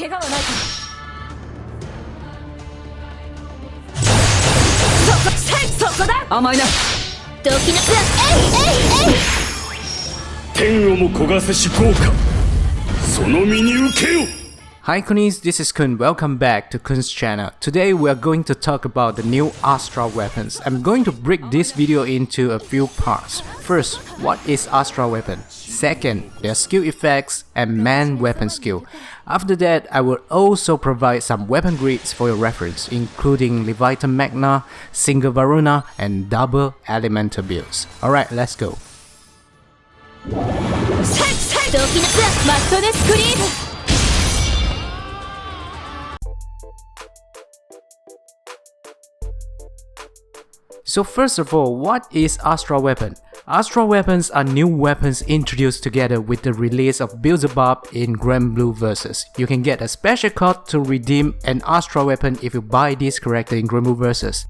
怪我はないからそこだ甘いなドキナス天をも焦がせし豪華その身に受けよ Hi Koonies, this is Koon. Welcome back to Koon's channel. Today we are going to talk about the new Astral weapons. I'm going to break this video into a few parts. First, what is Astral weapon? Second, their skill effects and main weapon skill. After that, I will also provide some weapon grids for your reference, including Leviathan Magna, Single Varuna, and double elemental builds. Alright, let's go. So first of all, what is Astral weapon? Astral weapons are new weapons introduced together with the release of Beelzebub in Granblue Versus. You can get a special code to redeem an Astral weapon if you buy this character in Granblue Versus.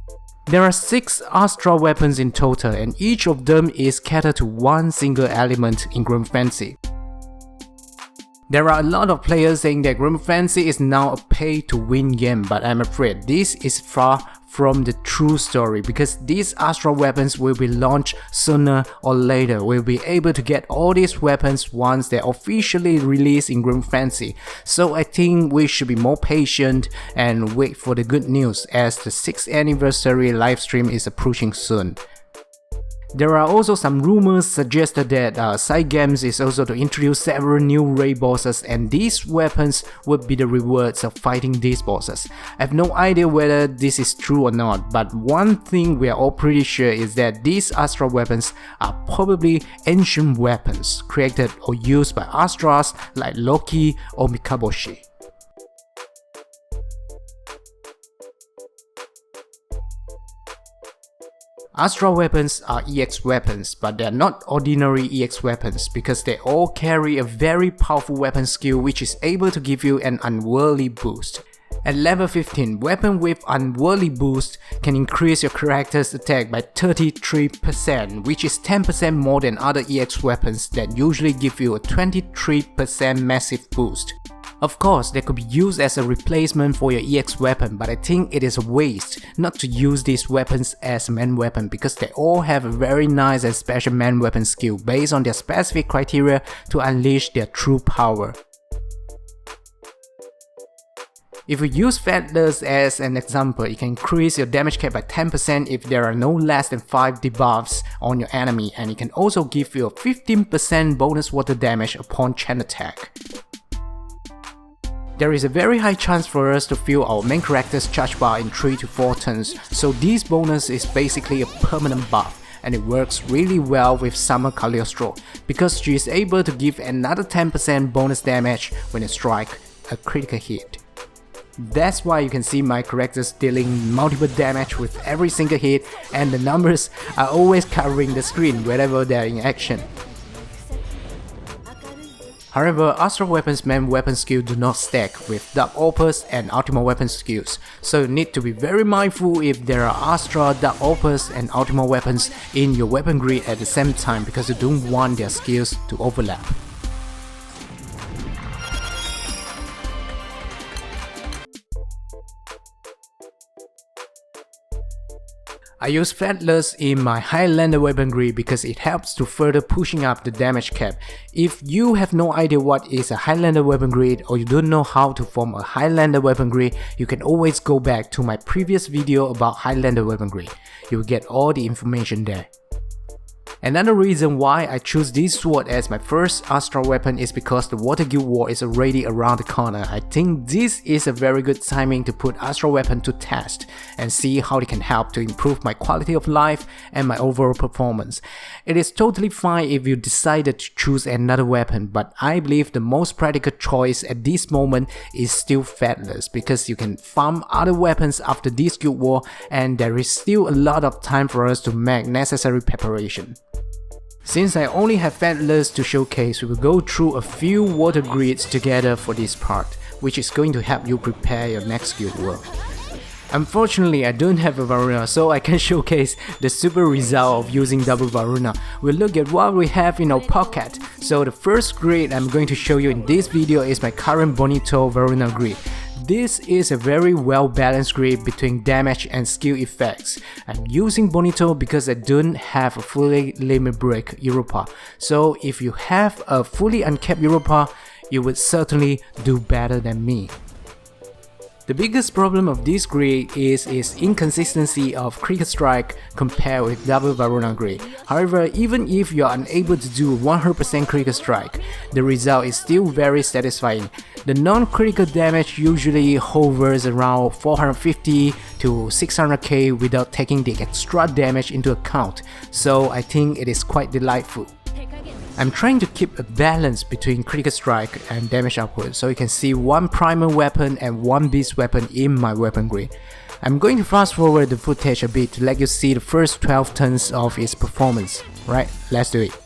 There are 6 Astral weapons in total and each of them is catered to one single element in Granblue Fantasy. There are a lot of players saying that Granblue Fantasy is now a pay-to-win game, but I'm afraid this is far from the true story because these Astral weapons will be launched sooner or later. We'll be able to get all these weapons once they're officially released in Granblue Fantasy. So I think we should be more patient and wait for the good news as the 6th anniversary livestream is approaching soon. There are also some rumors suggested that Side Games is also to introduce several new raid bosses and these weapons would be the rewards of fighting these bosses. I have no idea whether this is true or not, but one thing we are all pretty sure is that these Astral weapons are probably ancient weapons created or used by Astrals like Loki or Mikaboshi. Astral weapons are EX weapons, but they are not ordinary EX weapons because they all carry a very powerful weapon skill which is able to give you an Unworldly boost. At level 15, weapon with Unworldly boost can increase your character's attack by 33%, which is 10% more than other EX weapons that usually give you a 23% massive boost. Of course, they could be used as a replacement for your EX weapon, but I think it is a waste not to use these weapons as main weapon because they all have a very nice and special main weapon skill based on their specific criteria to unleash their true power. If you use Fateless as an example, it can increase your damage cap by 10% if there are no less than 5 debuffs on your enemy, and it can also give you a 15% bonus water damage upon chain attack. There is a very high chance for us to fill our main character's charge bar in 3 to 4 turns, so this bonus is basically a permanent buff and it works really well with Summer Cagliostro because she is able to give another 10% bonus damage when you strike a critical hit. That's why you can see my characters dealing multiple damage with every single hit and the numbers are always covering the screen wherever they are in action. However, Astral weapons' main weapon skill do not stack with Dark Opus and Ultimate weapon skills, so you need to be very mindful if there are Astral, Dark Opus and Ultimate weapons in your weapon grid at the same time because you don't want their skills to overlap. I use Fateless in my Highlander weapon grid because it helps to further pushing up the damage cap. If you have no idea what is a Highlander weapon grid or you don't know how to form a Highlander weapon grid, you can always go back to my previous video about Highlander weapon grid. You will get all the information there. Another reason why I choose this sword as my first Astral weapon is because the Water Guild War is already around the corner. I think this is a very good timing to put Astral weapon to test and see how it can help to improve my quality of life and my overall performance. It is totally fine if you decided to choose another weapon, but I believe the most practical choice at this moment is still Fateless because you can farm other weapons after this Guild War and there is still a lot of time for us to make necessary preparation. Since I only have Fateless to showcase, we will go through a few water grids together for this part, which is going to help you prepare your next Guild War. Unfortunately, I don't have a Varuna, so I can showcase the super result of using double Varuna. We'll look at what we have in our pocket. So the first grid I'm going to show you in this video is my current Bonito Varuna grid. This is a very well balanced grid between damage and skill effects. I'm using Bonito because I don't have a fully limit break Europa. So if you have a fully uncapped Europa, you would certainly do better than me. The biggest problem of this grid is its inconsistency of critical strike compared with double Varuna grid. However, even if you are unable to do 100% critical strike, the result is still very satisfying. The non-critical damage usually hovers around 450 to 600k without taking the extra damage into account, so I think it is quite delightful. I'm trying to keep a balance between critical strike and damage output, so you can see one primal weapon and one beast weapon in my weapon grid. I'm going to fast forward the footage a bit to let you see the first 12 turns of its performance. Right, let's do it.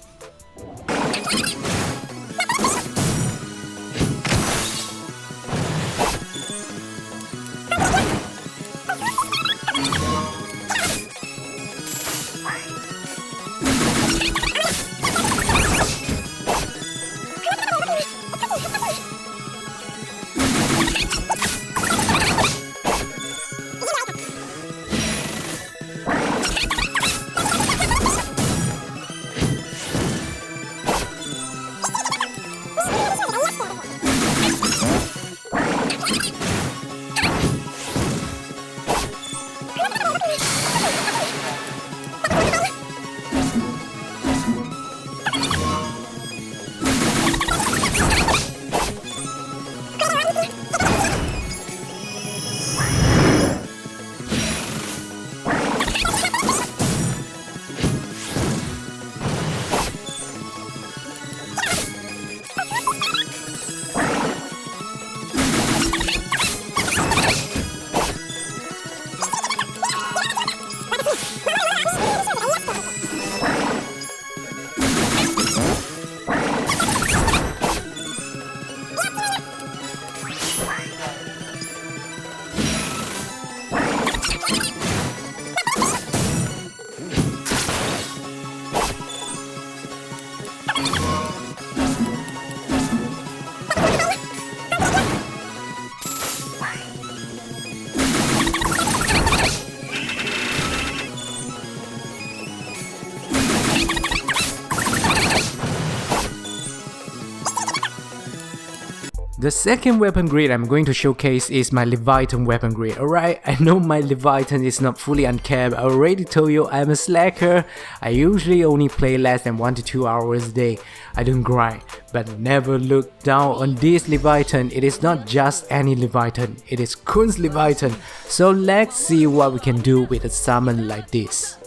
The second weapon grid I'm going to showcase is my Leviathan weapon grid. Alright, I know my Leviathan is not fully uncapped. I already told you I'm a slacker. I usually only play less than 1 to 2 hours a day. I don't grind, but never look down on this Leviathan. It is not just any Leviathan, it is Koon's Leviathan. So let's see what we can do with a summon like this.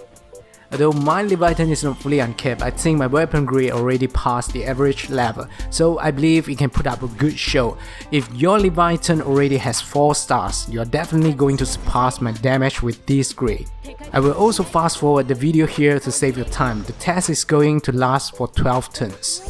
Although my Leviathan is not fully uncapped, I think my weapon grid already passed the average level, so I believe it can put up a good show. If your Leviathan already has 4 stars, you are definitely going to surpass my damage with this grid. I will also fast forward the video here to save your time. The test is going to last for 12 turns.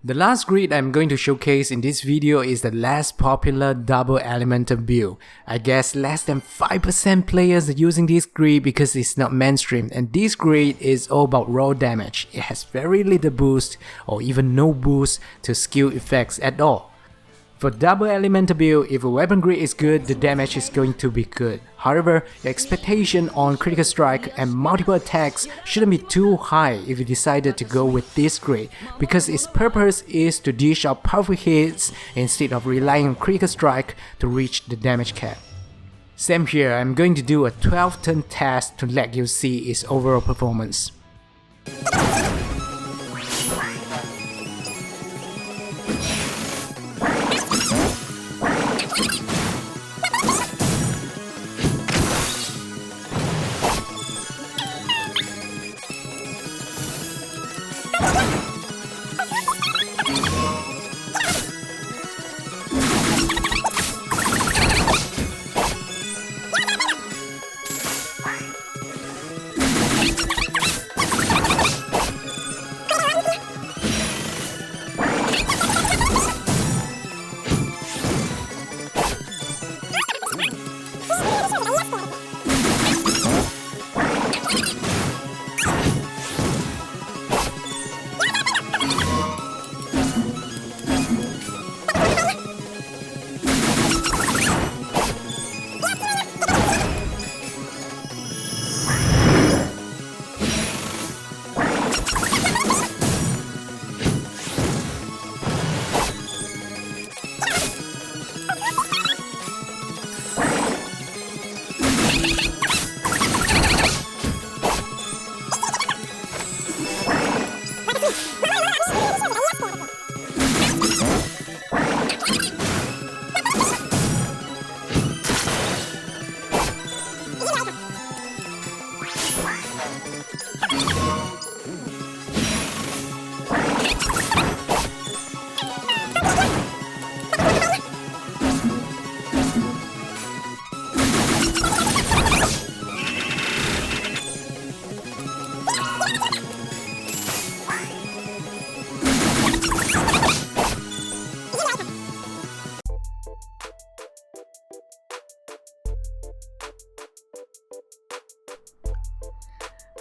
The last grid I'm going to showcase in this video is the less popular double elemental build. I guess less than 5% players are using this grid because it's not mainstream, and this grid is all about raw damage. It has very little boost or even no boost to skill effects at all. For double elemental build, if a weapon grid is good, the damage is going to be good. However, your expectation on critical strike and multiple attacks shouldn't be too high if you decided to go with this grid, because its purpose is to dish out powerful hits instead of relying on critical strike to reach the damage cap. Same here, I'm going to do a 12 turn test to let you see its overall performance.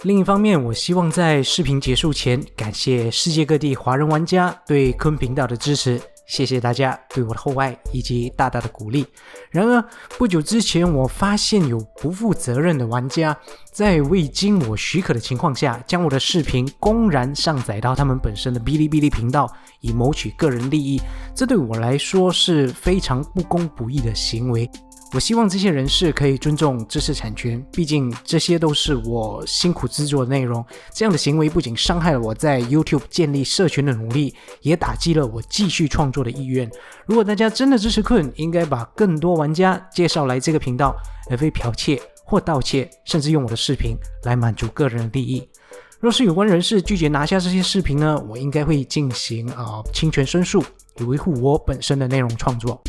另一方面，我希望在视频结束前感谢世界各地华人玩家对Koon频道的支持，谢谢大家对我的厚爱以及大大的鼓励。然而，不久之前我发现有不负责任的玩家在未经我许可的情况下，将我的视频公然上载到他们本身的哔哩哔哩频道，以谋取个人利益。这对我来说是非常不公不义的行为。我希望这些人士可以尊重知识产权，毕竟这些都是我辛苦制作的内容。这样的行为不仅伤害了我在 YouTube 建立社群的努力，也打击了我继续创作的意愿。如果大家真的支持Koon，应该把更多玩家介绍来这个频道，而非剽窃或盗窃，甚至用我的视频来满足个人的利益。若是有关人士拒绝拿下这些视频呢，我应该会进行侵权申诉，以维护我本身的内容创作。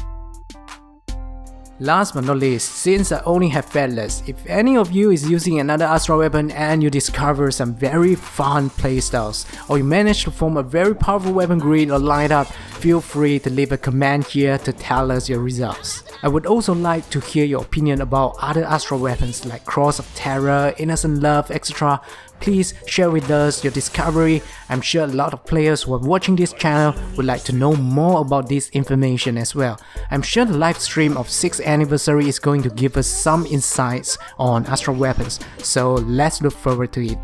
Last but not least, since I only have Fateless, if any of you is using another Astral weapon and you discover some very fun playstyles, or you manage to form a very powerful weapon grid or lineup, feel free to leave a comment here to tell us your results. I would also like to hear your opinion about other Astral weapons like Cross of Terror, Innocent Love, etc. Please share with us your discovery. I'm sure a lot of players who are watching this channel would like to know more about this information as well. I'm sure the live stream of 6th anniversary is going to give us some insights on Astral weapons, so let's look forward to it.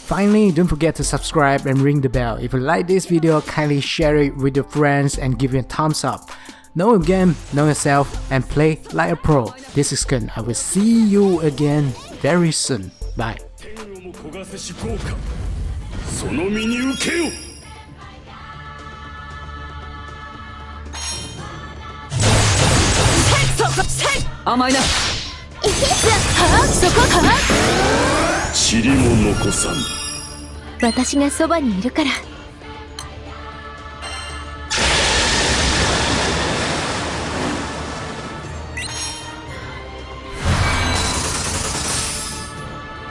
Finally, don't forget to subscribe and ring the bell. If you like this video, kindly share it with your friends and give it a thumbs up. Know your game, know yourself, and play like a pro. This is Koon. I will see you again very soon. Bye. 焦がせし豪華その身に受けよ甘いなそこ塵も残さん私がそばにいるから